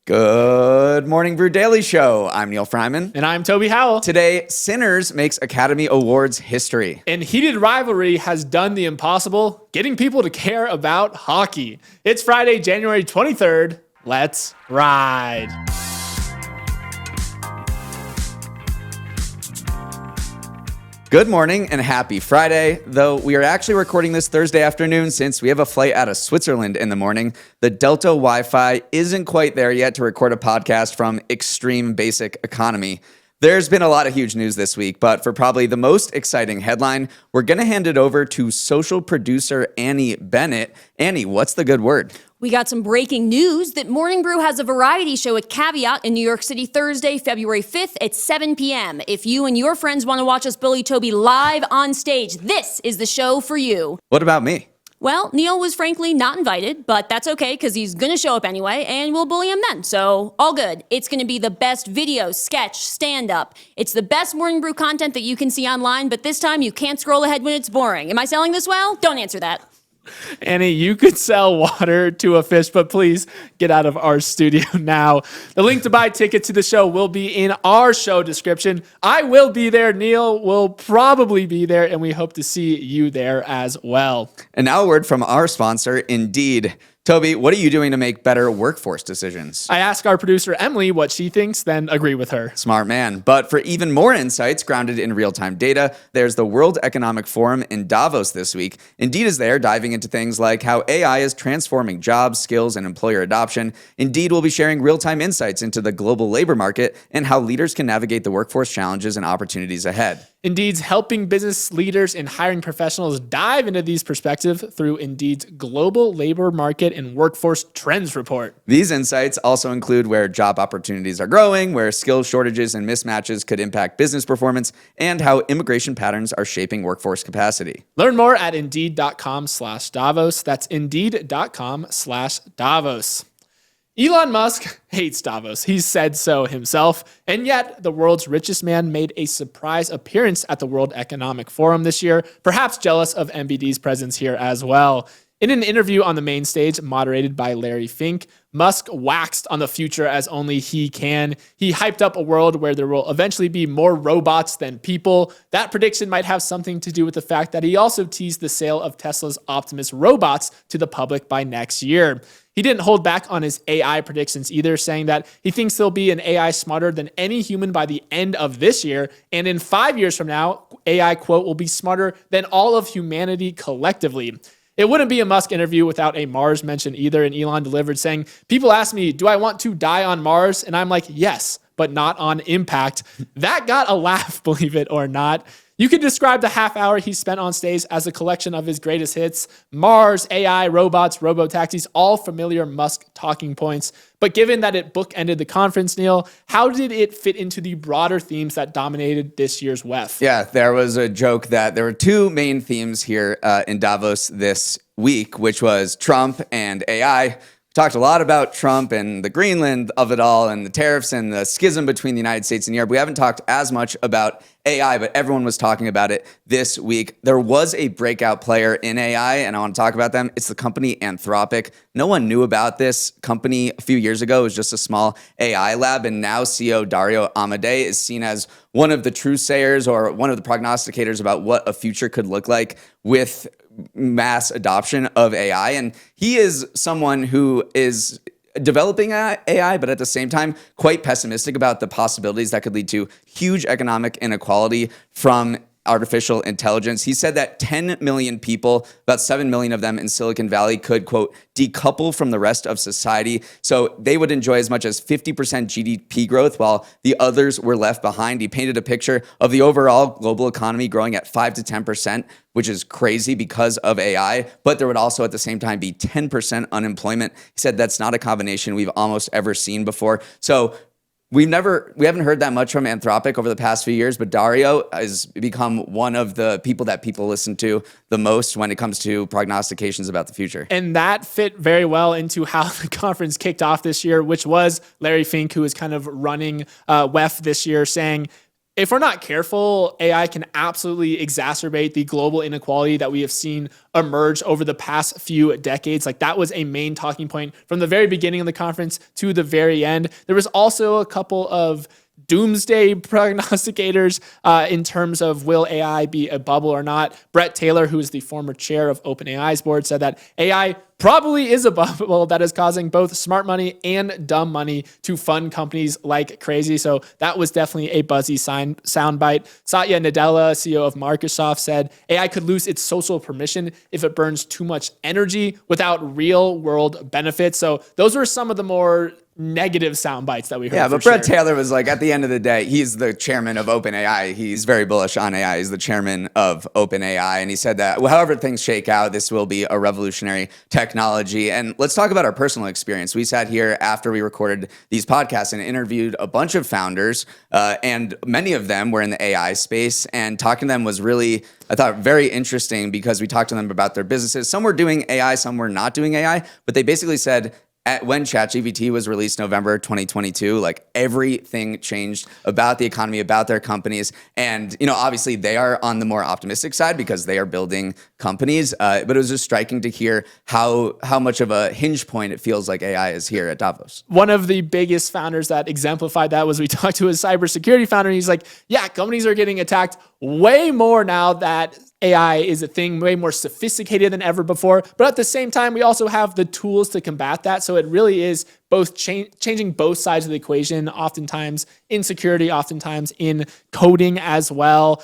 Good Morning Brew Daily Show. I'm Neal Fryman. And I'm Toby Howell. Today, Sinners makes Academy Awards history. And Heated Rivalry has done the impossible, getting people to care about hockey. It's Friday, January 23rd. Let's ride. Good morning and happy Friday, though we are actually recording this Thursday afternoon since we have a flight out of Switzerland in the morning. The Delta Wi-Fi isn't quite there yet to record a podcast from Extreme Basic Economy. There's been a lot of huge news this week, but for probably the most exciting headline, we're going to hand it over to social producer Annie Bennett. Annie, what's the good word? We got some breaking news that Morning Brew has a variety show at Caveat in New York City Thursday, February 5th at 7 p.m. If you and your friends want to watch us bully Toby live on stage, this is the show for you. What about me? Well, Neal was frankly not invited, but that's okay because he's going to show up anyway, and we'll bully him then. So, all good. It's going to be the best video, sketch, stand-up. It's the best Morning Brew content that you can see online, but this time you can't scroll ahead when it's boring. Am I selling this well? Don't answer that. Annie, you could sell water to a fish, but please get out of our studio now. The link to buy tickets to the show will be in our show description. I will be there. Neal will probably be there, and we hope to see you there as well. And now a word from our sponsor, Indeed. Toby, what are you doing to make better workforce decisions? I ask our producer, Emily, what she thinks, then agree with her. Smart man. But for even more insights grounded in real-time data, there's the World Economic Forum in Davos this week. Indeed is there, diving into things like how AI is transforming jobs, skills, and employer adoption. Indeed will be sharing real-time insights into the global labor market and how leaders can navigate the workforce challenges and opportunities ahead. Indeed's helping business leaders and hiring professionals dive into these perspectives through Indeed's Global Labor Market and Workforce Trends Report. These insights also include where job opportunities are growing, where skill shortages and mismatches could impact business performance, and how immigration patterns are shaping workforce capacity. Learn more at Indeed.com/Davos. That's Indeed.com/Davos. Elon Musk hates Davos. He said so himself. And yet, the world's richest man made a surprise appearance at the World Economic Forum this year, perhaps jealous of MBD's presence here as well. In an interview on the main stage, moderated by Larry Fink, Musk waxed on the future as only he can. He hyped up a world where there will eventually be more robots than people. That prediction might have something to do with the fact that he also teased the sale of Tesla's Optimus robots to the public by next year. He didn't hold back on his AI predictions either, saying that he thinks there'll be an AI smarter than any human by the end of this year. And in 5 years from now, AI, quote, will be smarter than all of humanity collectively. It wouldn't be a Musk interview without a Mars mention either, and Elon delivered saying, "People ask me, do I want to die on Mars?" And I'm like, yes, but not on impact. That got a laugh, believe it or not. You could describe the half hour he spent on stage as a collection of his greatest hits: Mars, AI, robots, robo-taxis, all familiar Musk talking points. But given that it bookended the conference, Neal, how did it fit into the broader themes that dominated this year's WEF? Yeah, there was a joke that there were two main themes here in Davos this week, which was Trump and AI. Talked a lot about Trump and the Greenland of it all and the tariffs and the schism between the United States and Europe. We haven't talked as much about AI, but everyone was talking about it this week. There was a breakout player in AI, and I want to talk about them. It's the company Anthropic. No one knew about this company a few years ago. It was just a small AI lab, and now CEO Dario Amodei is seen as one of the truthsayers or one of the prognosticators about what a future could look like with mass adoption of AI. And he is someone who is developing AI, but at the same time, quite pessimistic about the possibilities that could lead to huge economic inequality from artificial intelligence. He said that 10 million people, about 7 million of them in Silicon Valley, could, quote, decouple from the rest of society. So they would enjoy as much as 50% GDP growth while the others were left behind. He painted a picture of the overall global economy growing at 5 to 10%, which is crazy because of AI, but there would also at the same time be 10% unemployment. He said that's not a combination we've almost ever seen before. So we haven't heard that much from Anthropic over the past few years, but Dario has become one of the people that people listen to the most when it comes to prognostications about the future. And that fit very well into how the conference kicked off this year, which was Larry Fink, who is kind of running WEF this year, saying if we're not careful, AI can absolutely exacerbate the global inequality that we have seen emerge over the past few decades. Like that was a main talking point from the very beginning of the conference to the very end. There was also a couple of doomsday prognosticators in terms of will AI be a bubble or not. Brett Taylor, who is the former chair of OpenAI's board, said that AI probably is a bubble that is causing both smart money and dumb money to fund companies like crazy. So that was definitely a buzzy soundbite. Satya Nadella, CEO of Microsoft, said AI could lose its social permission if it burns too much energy without real world benefits. So those were some of the more negative sound bites that we heard. Yeah, but Brett Taylor was like, at the end of the day, he's the chairman of OpenAI. He's very bullish on AI. He's the chairman of OpenAI. And he said that however things shake out, this will be a revolutionary technology. And let's talk about our personal experience. We sat here after we recorded these podcasts and interviewed a bunch of founders, and many of them were in the AI space. And talking to them was really, I thought, very interesting because we talked to them about their businesses. Some were doing AI, some were not doing AI, but they basically said, when ChatGPT was released November 2022, like everything changed about the economy, about their companies. And, obviously they are on the more optimistic side because they are building companies. But it was just striking to hear how much of a hinge point it feels like AI is here at Davos. One of the biggest founders that exemplified that was we talked to a cybersecurity founder, and he's like, yeah, companies are getting attacked way more now that AI is a thing, way more sophisticated than ever before. But at the same time, we also have the tools to combat that. So it really is both changing both sides of the equation, oftentimes in security, oftentimes in coding as well.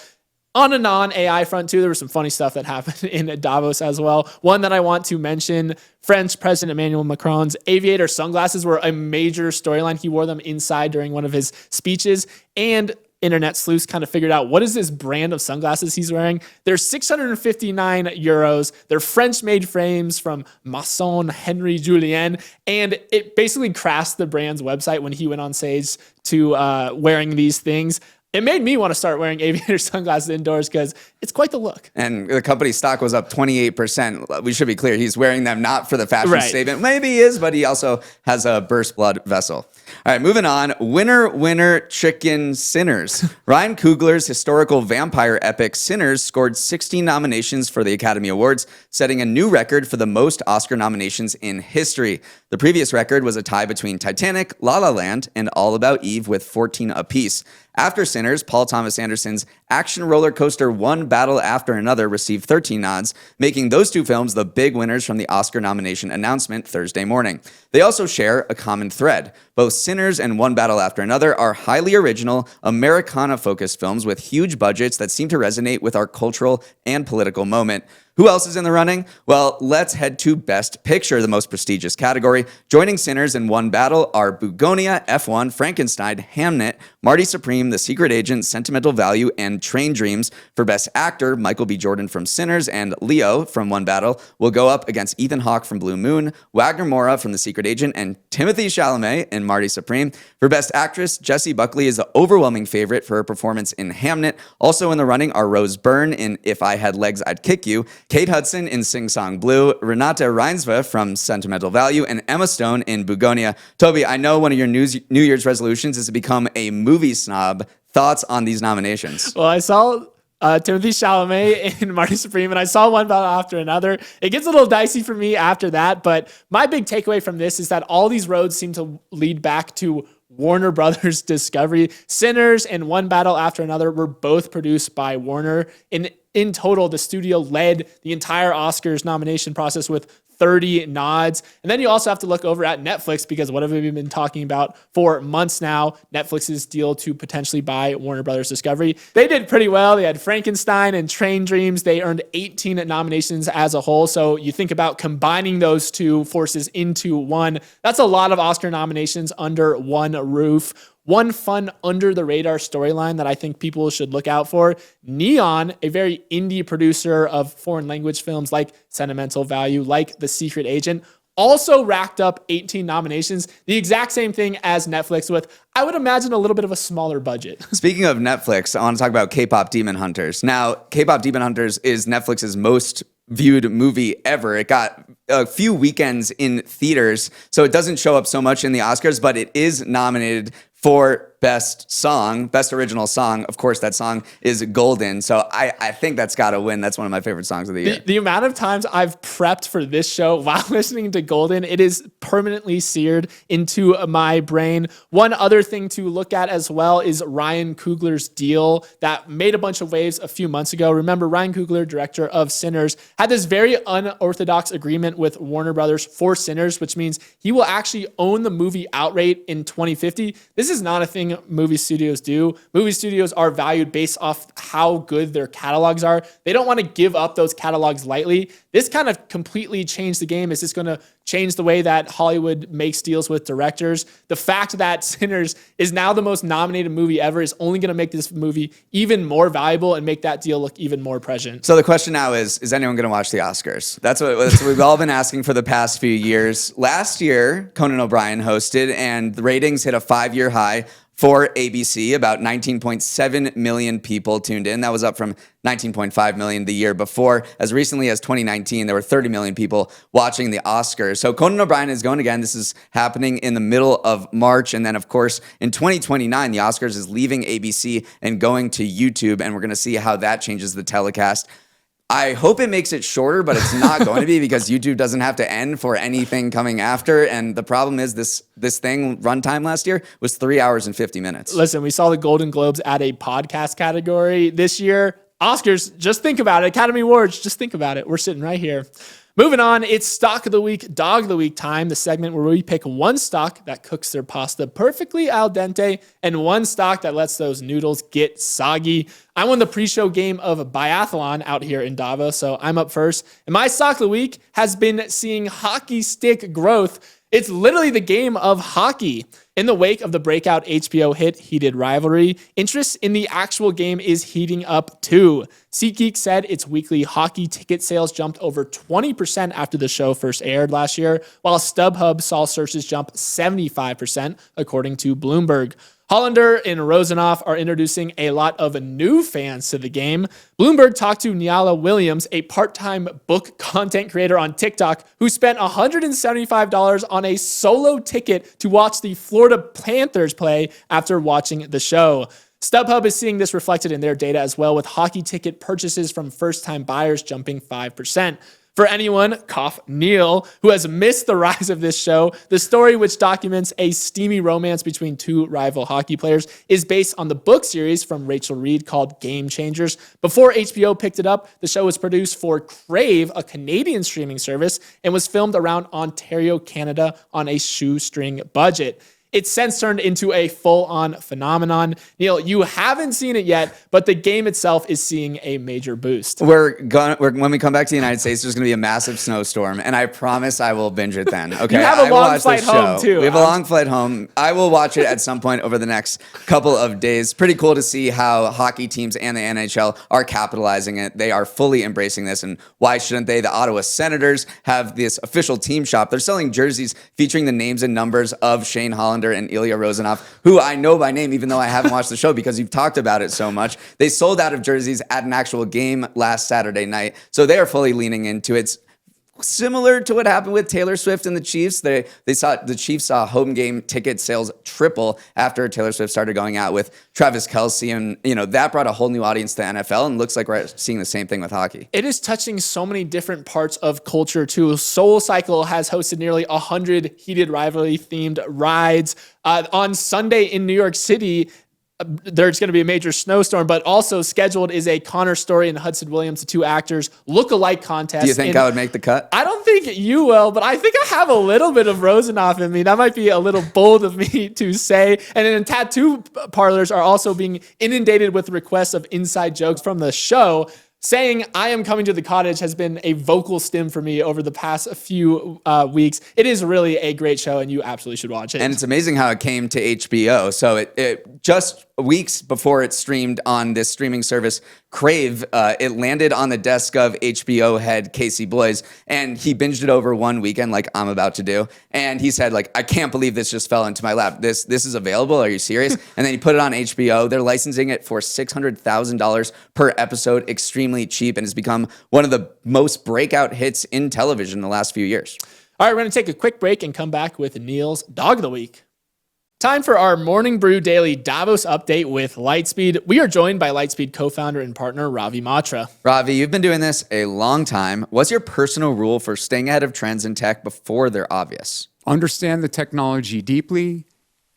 On a non-AI front too, there was some funny stuff that happened in Davos as well. One that I want to mention, French President Emmanuel Macron's aviator sunglasses were a major storyline. He wore them inside during one of his speeches, and internet sleuths kind of figured out what is this brand of sunglasses he's wearing. They're 659 euros. They're French-made frames from Maison Henri Julien, and it basically crashed the brand's website when he went on stage to wearing these things. It made me want to start wearing aviator sunglasses indoors because it's quite the look. And the company's stock was up 28%. We should be clear. He's wearing them not for the fashion statement. Maybe he is, but he also has a burst blood vessel. All right, moving on. Winner, winner, chicken Sinners. Ryan Coogler's historical vampire epic Sinners scored 16 nominations for the Academy Awards, setting a new record for the most Oscar nominations in history. The previous record was a tie between Titanic, La La Land, and All About Eve with 14 apiece. After Sinners, Paul Thomas Anderson's action roller coaster One Battle After Another received 13 nods, making those two films the big winners from the Oscar nomination announcement Thursday morning. They also share a common thread. Both Sinners and One Battle After Another are highly original, Americana-focused films with huge budgets that seem to resonate with our cultural and political moment. Who else is in the running? Well, let's head to Best Picture, the most prestigious category. Joining Sinners in One Battle are Bugonia, F1, Frankenstein, Hamnet, Marty Supreme, The Secret Agent, Sentimental Value, and Train Dreams. For Best Actor, Michael B. Jordan from Sinners and Leo from One Battle will go up against Ethan Hawke from Blue Moon, Wagner Moura from The Secret Agent, and Timothée Chalamet in Marty Supreme. For Best Actress, Jessie Buckley is the overwhelming favorite for her performance in Hamnet. Also in the running are Rose Byrne in If I Had Legs, I'd Kick You, Kate Hudson in Sing Song Blue, Renata Reinsve from Sentimental Value, and Emma Stone in Bugonia. Toby, I know one of your New Year's resolutions is to become a movie snob. Thoughts on these nominations? Well, I saw Timothée Chalamet in Marty Supreme, and I saw One Battle After Another. It gets a little dicey for me after that, but my big takeaway from this is that all these roads seem to lead back to Warner Brothers Discovery. Sinners and One Battle After Another were both produced by Warner. In total, the studio led the entire Oscars nomination process with 30 nods. And then you also have to look over at Netflix, because what have we been talking about for months now? Netflix's deal to potentially buy Warner Brothers Discovery. They did pretty well. They had Frankenstein and Train Dreams. They earned 18 nominations as a whole. So you think about combining those two forces into one. That's a lot of Oscar nominations under one roof. One fun under-the-radar storyline that I think people should look out for. Neon, a very indie producer of foreign language films like Sentimental Value, like The Secret Agent, also racked up 18 nominations. The exact same thing as Netflix with, I would imagine, a little bit of a smaller budget. Speaking of Netflix, I want to talk about K-pop Demon Hunters. Now, K-pop Demon Hunters is Netflix's most viewed movie ever. It got a few weekends in theaters, so it doesn't show up so much in the Oscars, but it is nominated for best original song. Of course, that song is Golden. So I think that's got to win. That's one of my favorite songs of the year. The amount of times I've prepped for this show while listening to Golden, it is permanently seared into my brain. One other thing to look at as well is Ryan Coogler's deal that made a bunch of waves a few months ago. Remember, Ryan Coogler, director of Sinners, had this very unorthodox agreement with Warner Brothers for Sinners, which means he will actually own the movie outright in 2050. This is not a thing movie studios do. Movie studios are valued based off how good their catalogs are. They don't want to give up those catalogs lightly. This kind of completely changed the game. Is this going to change the way that Hollywood makes deals with directors? The fact that Sinners is now the most nominated movie ever is only going to make this movie even more valuable and make that deal look even more prescient. So the question now is anyone going to watch the Oscars? That's what we've all been asking for the past few years. Last year, Conan O'Brien hosted, and the ratings hit a 5-year high for ABC. About 19.7 million people tuned in. That was up from 19.5 million the year before. As recently as 2019, there were 30 million people watching the Oscars. So Conan O'Brien is going again. This is happening in the middle of March. And then, of course, in 2029, the Oscars is leaving ABC and going to YouTube. And we're going to see how that changes the telecast. I hope it makes it shorter, but it's not going to be, because YouTube doesn't have to end for anything coming after. And the problem is this thing runtime last year was 3 hours and 50 minutes. Listen, we saw the Golden Globes add a podcast category this year. Oscars, just think about it. Academy Awards, just think about it. We're sitting right here. Moving on, it's Stock of the Week, Dog of the Week time, the segment where we pick one stock that cooks their pasta perfectly al dente and one stock that lets those noodles get soggy. I won the pre-show game of biathlon out here in Davos, so I'm up first. And my stock of the week has been seeing hockey stick growth. It's literally the game of hockey. In the wake of the breakout HBO hit Heated Rivalry, interest in the actual game is heating up too. SeatGeek said its weekly hockey ticket sales jumped over 20% after the show first aired last year, while StubHub saw searches jump 75%, according to Bloomberg. Hollander and Rosenoff are introducing a lot of new fans to the game. Bloomberg talked to Nyala Williams, a part-time book content creator on TikTok, who spent $175 on a solo ticket to watch the Florida Panthers play after watching the show. StubHub is seeing this reflected in their data as well, with hockey ticket purchases from first-time buyers jumping 5%. For anyone, cough Neal, who has missed the rise of this show, the story, which documents a steamy romance between two rival hockey players, is based on the book series from Rachel Reed called Game Changers. Before HBO picked it up, the show was produced for Crave, a Canadian streaming service, and was filmed around Ontario, Canada on a shoestring budget. It's since turned into a full-on phenomenon. Neal, you haven't seen it yet, but the game itself is seeing a major boost. When we come back to the United States, there's going to be a massive snowstorm, and I promise I will binge it then. Okay, you have a long flight home too. We have a long flight home. I will watch it at some point over the next couple of days. Pretty cool to see how hockey teams and the NHL are capitalizing it. They are fully embracing this, and why shouldn't they? The Ottawa Senators have this official team shop. They're selling jerseys featuring the names and numbers of Shane Hollander and Ilya Rosenoff, who I know by name, even though I haven't watched the show because you've talked about it so much. They sold out of jerseys at an actual game last Saturday night, so they are fully leaning into it. It's similar to what happened with Taylor Swift and the Chiefs. The Chiefs saw home game ticket sales triple after Taylor Swift started going out with Travis Kelce, and that brought a whole new audience to the NFL, and looks like we're seeing the same thing with hockey. It is touching so many different parts of culture too. SoulCycle has hosted nearly 100 Heated Rivalry themed rides. On Sunday in New York City, there's going to be a major snowstorm, but also scheduled is a Connor Story and Hudson Williams, the two actors, look-alike contest. Do you think I would make the cut? I don't think you will, but I think I have a little bit of Rosenoff in me. That might be a little bold of me to say. And then tattoo parlors are also being inundated with requests of inside jokes from the show. Saying I am coming to the cottage has been a vocal stim for me over the past few weeks. It is really a great show, and you absolutely should watch it. And it's amazing how it came to HBO. So it just weeks before it streamed on this streaming service, Crave, it landed on the desk of HBO head Casey Bloys, and he binged it over one weekend like I'm about to do. And he said, I can't believe this just fell into my lap. This is available. Are you serious? And then he put it on HBO. They're licensing it for $600,000 per episode, extremely cheap, and has become one of the most breakout hits in television in the last few years. All right, we're going to take a quick break and come back with Neal's Dog of the Week. Time for our Morning Brew Daily Davos update with Lightspeed. We are joined by Lightspeed co-founder and partner Ravi Matra. Ravi, you've been doing this a long time. What's your personal rule for staying ahead of trends in tech before they're obvious? Understand the technology deeply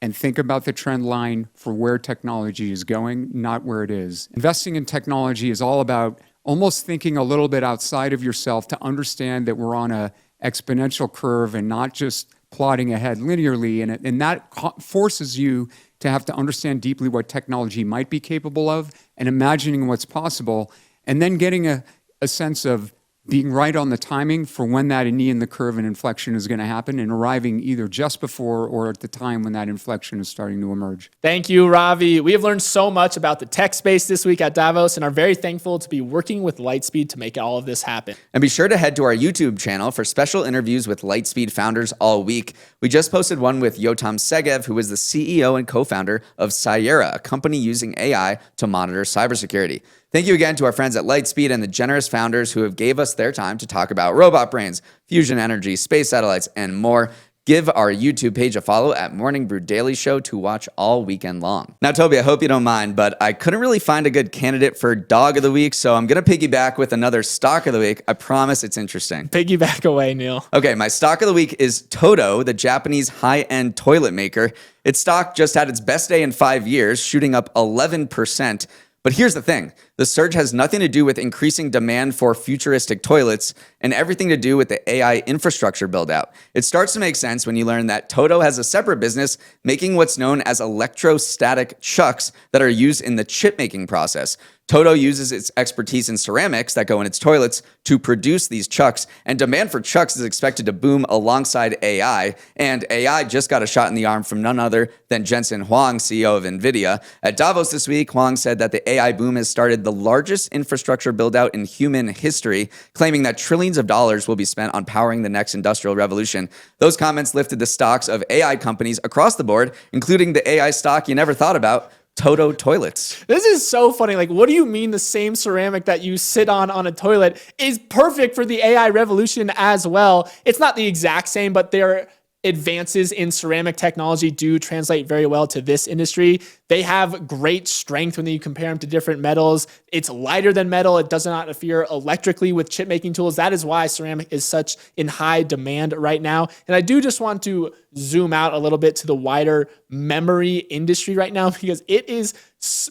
and think about the trend line for where technology is going, not where it is. Investing in technology is all about almost thinking a little bit outside of yourself to understand that we're on a exponential curve and not just plodding ahead linearly, and that forces you to have to understand deeply what technology might be capable of and imagining what's possible, and then getting a sense of being right on the timing for when that knee in the curve and inflection is going to happen and arriving either just before or at the time when that inflection is starting to emerge. Thank you, Ravi. We have learned so much about the tech space this week at Davos and are very thankful to be working with Lightspeed to make all of this happen. And be sure to head to our YouTube channel for special interviews with Lightspeed founders all week. We just posted one with Yotam Segev, who is the CEO and co-founder of Sierra, a company using AI to monitor cybersecurity. Thank you again to our friends at Lightspeed and the generous founders who have gave us their time to talk about robot brains, fusion energy, space satellites, and more. Give our YouTube page a follow at Morning Brew Daily Show to watch all weekend long. Now, Toby, I hope you don't mind, but I couldn't really find a good candidate for Dog of the Week, so I'm going to piggyback with another Stock of the Week. I promise it's interesting. Piggyback away, Neal. Okay, my Stock of the Week is Toto, the Japanese high-end toilet maker. Its stock just had its best day in 5 years, shooting up 11%. But here's the thing. The surge has nothing to do with increasing demand for futuristic toilets and everything to do with the AI infrastructure build out. It starts to make sense when you learn that Toto has a separate business making what's known as electrostatic chucks that are used in the chip making process. Toto uses its expertise in ceramics that go in its toilets to produce these chucks, and demand for chucks is expected to boom alongside AI, and AI just got a shot in the arm from none other than Jensen Huang, CEO of NVIDIA. At Davos this week, Huang said that the AI boom has started the largest infrastructure build-out in human history, claiming that trillions of dollars will be spent on powering the next industrial revolution. Those comments lifted the stocks of AI companies across the board, including the AI stock you never thought about, Toto toilets. This is so funny. Like, what do you mean the same ceramic that you sit on a toilet is perfect for the AI revolution as well? It's not the exact same, but their advances in ceramic technology do translate very well to this industry. They have great strength when you compare them to different metals. It's lighter than metal. It does not interfere electrically with chip making tools. That is why ceramic is such in high demand right now. And I do just want to zoom out a little bit to the wider memory industry right now because it is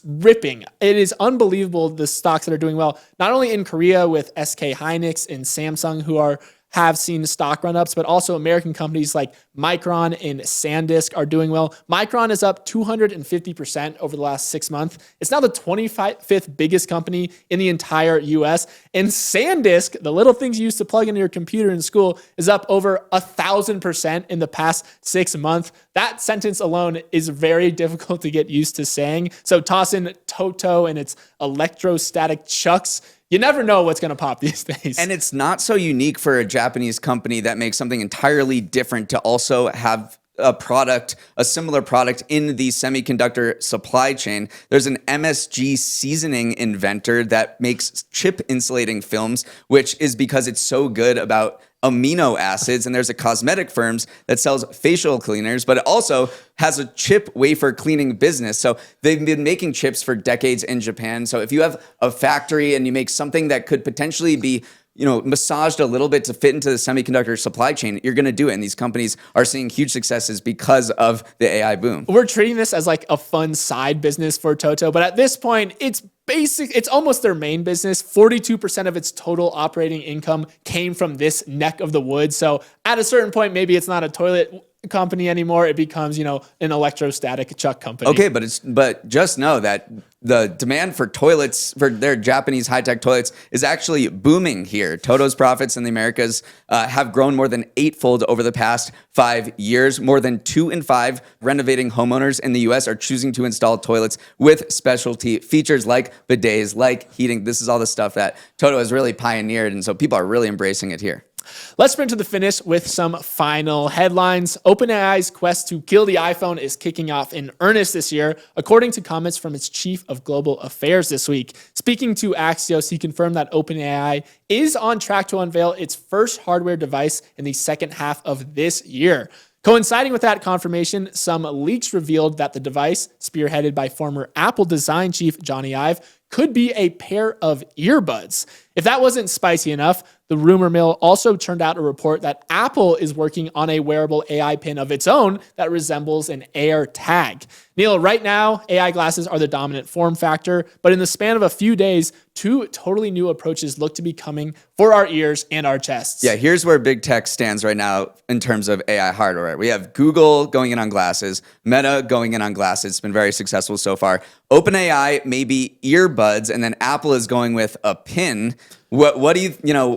ripping. It is unbelievable the stocks that are doing well, not only in Korea with SK Hynix and Samsung who have seen stock run-ups, but also American companies like Micron and SanDisk are doing well. Micron is up 250% over the last 6 months. It's now the 25th biggest company in the entire US. And SanDisk, the little things you used to plug into your computer in school, is up over 1,000% in the past 6 months. That sentence alone is very difficult to get used to saying. So toss in Toto and its electrostatic chucks. You never know what's going to pop these days. And it's not so unique for a Japanese company that makes something entirely different to also have a similar product in the semiconductor supply chain. There's an MSG seasoning inventor that makes chip insulating films, which is because it's so good about amino acids. And there's a cosmetic firms that sells facial cleaners, but it also has a chip wafer cleaning business. So they've been making chips for decades in Japan. So if you have a factory and you make something that could potentially be massaged a little bit to fit into the semiconductor supply chain, you're going to do it. And these companies are seeing huge successes because of the AI boom. We're treating this as like a fun side business for Toto, but at this point, it's almost their main business. 42% of its total operating income came from this neck of the woods. So at a certain point, maybe it's not a toilet company anymore. It becomes, an electrostatic chuck company. Okay, but just know that the demand for toilets, for their Japanese high-tech toilets, is actually booming here. Toto's profits in the Americas have grown more than 8-fold over the past 5 years. More than 2 in 5 renovating homeowners in the U.S. are choosing to install toilets with specialty features like bidets, like heating. This is all the stuff that Toto has really pioneered, and so people are really embracing it here. Let's sprint to the finish with some final headlines. OpenAI's quest to kill the iPhone is kicking off in earnest this year, according to comments from its chief of global affairs this week. Speaking to Axios, he confirmed that OpenAI is on track to unveil its first hardware device in the second half of this year. Coinciding with that confirmation, some leaks revealed that the device, spearheaded by former Apple design chief Johnny Ive, could be a pair of earbuds. If that wasn't spicy enough, the rumor mill also turned out a report that Apple is working on a wearable AI pin of its own that resembles an Air tag. Neal, right now, AI glasses are the dominant form factor, but in the span of a few days, two totally new approaches look to be coming for our ears and our chests. Yeah, here's where big tech stands right now in terms of AI hardware. We have Google going in on glasses, Meta going in on glasses. It's been very successful so far. OpenAI, maybe earbuds, and then Apple is going with a pin. What do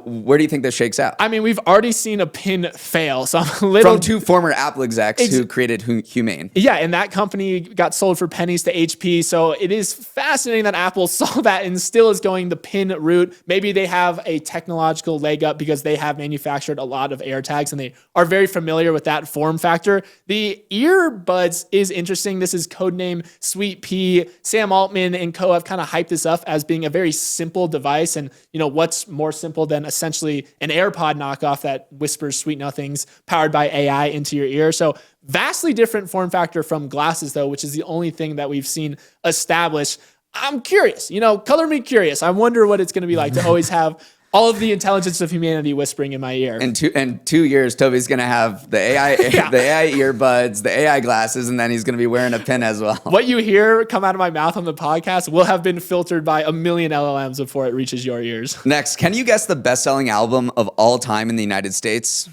where do you think this shakes out? I mean, we've already seen a pin fail, so I'm a little... From two former Apple execs who created Humane. Yeah, and that company got sold for pennies to HP, so it is fascinating that Apple saw that and still is going the pin route. Maybe they have a technological leg up because they have manufactured a lot of AirTags and they are very familiar with that form factor. The earbuds is interesting. This is codename Sweet Pea. Sam Altman and co have kind of hyped this up as being a very simple device, and what's more simple than essentially an AirPod knockoff that whispers sweet nothings powered by AI into your ear. So vastly different form factor from glasses, though, which is the only thing that we've seen established. I'm curious, color me curious. I wonder what it's going to be like to always have all of the intelligence of humanity whispering in my ear. In 2 years, Toby's going to have the AI, the AI earbuds, the AI glasses, and then he's going to be wearing a pin as well. What you hear come out of my mouth on the podcast will have been filtered by a million LLMs before it reaches your ears. Next, can you guess the best-selling album of all time in the United States?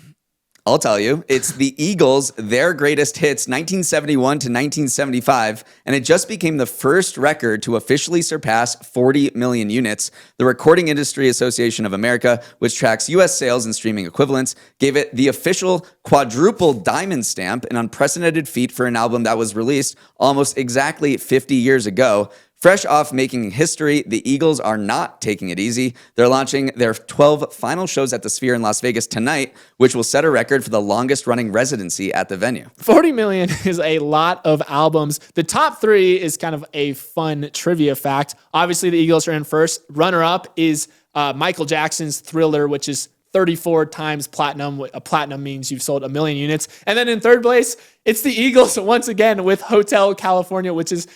I'll tell you. It's the Eagles, their greatest hits, 1971 to 1975, and it just became the first record to officially surpass 40 million units. The Recording Industry Association of America, which tracks U.S. sales and streaming equivalents, gave it the official quadruple diamond stamp, an unprecedented feat for an album that was released almost exactly 50 years ago. Fresh off making history, the Eagles are not taking it easy. They're launching their 12 final shows at the Sphere in Las Vegas tonight, which will set a record for the longest running residency at the venue. 40 million is a lot of albums. The top three is kind of a fun trivia fact. Obviously, the Eagles are in first. Runner-up is Michael Jackson's Thriller, which is 34 times platinum. A platinum means you've sold 1 million units. And then in third place, it's the Eagles once again with Hotel California, which is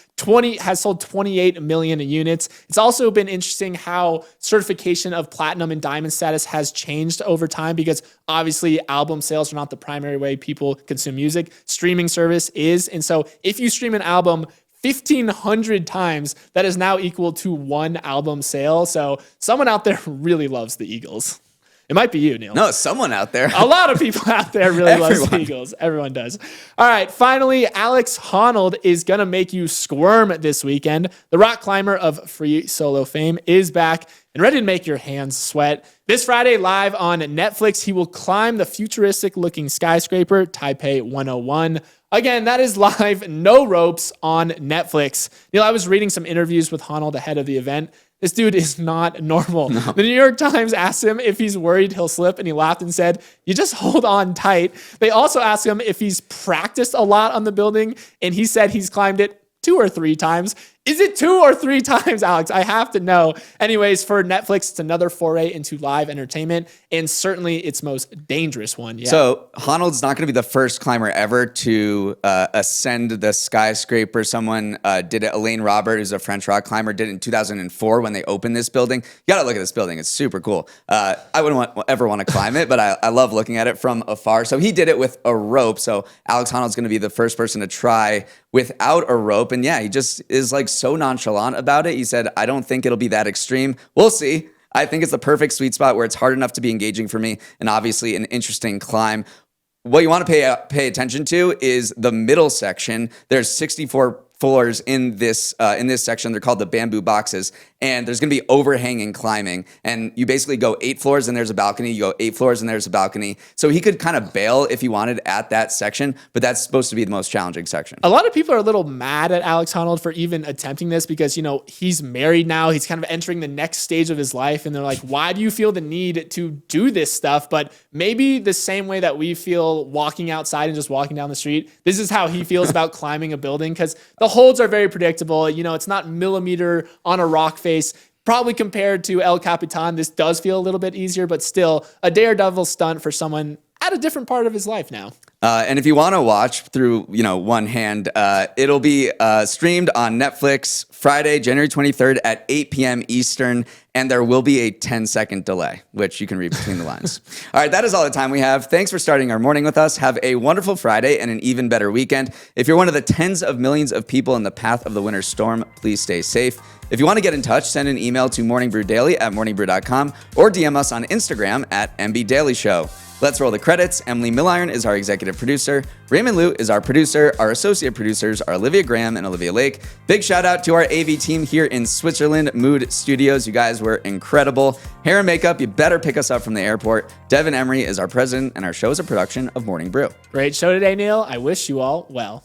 has sold 28 million units. It's also been interesting how certification of platinum and diamond status has changed over time, because obviously album sales are not the primary way people consume music. Streaming service is. And so if you stream an album 1,500 times, that is now equal to one album sale. So someone out there really loves the Eagles. It might be you, Neal. No, someone out there. A lot of people out there really love the Eagles. Everyone does. All right, finally, Alex Honnold is going to make you squirm this weekend. The rock climber of Free Solo fame is back and ready to make your hands sweat. This Friday, live on Netflix, he will climb the futuristic-looking skyscraper, Taipei 101. Again, that is live, no ropes, on Netflix. Neal, I was reading some interviews with Honnold ahead of the event. This dude is not normal. No. The New York Times asked him if he's worried he'll slip, and he laughed and said, "You just hold on tight." They also asked him if he's practiced a lot on the building, and he said he's climbed it 2 or 3 times. Is it 2 or 3 times, Alex? I have to know. Anyways, for Netflix, it's another foray into live entertainment, and certainly its most dangerous one yet. So Honnold's not going to be the first climber ever to ascend the skyscraper. Someone did it. Elaine Robert, who's a French rock climber, did it in 2004 when they opened this building. You got to look at this building. It's super cool. I wouldn't ever want to climb it, but I love looking at it from afar. So he did it with a rope. So Alex Honnold's going to be the first person to try without a rope. And yeah, he just is like so nonchalant about it. He said, "I don't think it'll be that extreme. We'll see. I think it's the perfect sweet spot where it's hard enough to be engaging for me, and obviously an interesting climb." What you want to pay attention to is the middle section. There's 64 floors in this section. They're called the bamboo boxes, and there's going to be overhanging climbing. And you basically go 8 floors and there's a balcony. You go 8 floors and there's a balcony. So he could kind of bail if he wanted at that section, but that's supposed to be the most challenging section. A lot of people are a little mad at Alex Honnold for even attempting this because, he's married now. He's kind of entering the next stage of his life. And they're like, why do you feel the need to do this stuff? But maybe the same way that we feel walking outside and just walking down the street, this is how he feels about climbing a building, because the holds are very predictable. It's not millimeter on a rock face. Probably compared to El Capitan, this does feel a little bit easier, but still a daredevil stunt for someone at a different part of his life now. And if you want to watch through, one hand, it'll be streamed on Netflix Friday, January 23rd at 8 p.m. Eastern, and there will be a 10-second delay, which you can read between the lines. All right, that is all the time we have. Thanks for starting our morning with us. Have a wonderful Friday and an even better weekend. If you're one of the tens of millions of people in the path of the winter storm, please stay safe. If you want to get in touch, send an email to morningbrewdaily@morningbrew.com or DM us on Instagram @MBDailyShow. Let's roll the credits. Emily Milliron is our executive producer. Raymond Liu is our producer. Our associate producers are Olivia Graham and Olivia Lake. Big shout out to our AV team here in Switzerland, Mood Studios. You guys were incredible. Hair and makeup, you better pick us up from the airport. Devin Emery is our president, and our show is a production of Morning Brew. Great show today, Neal. I wish you all well.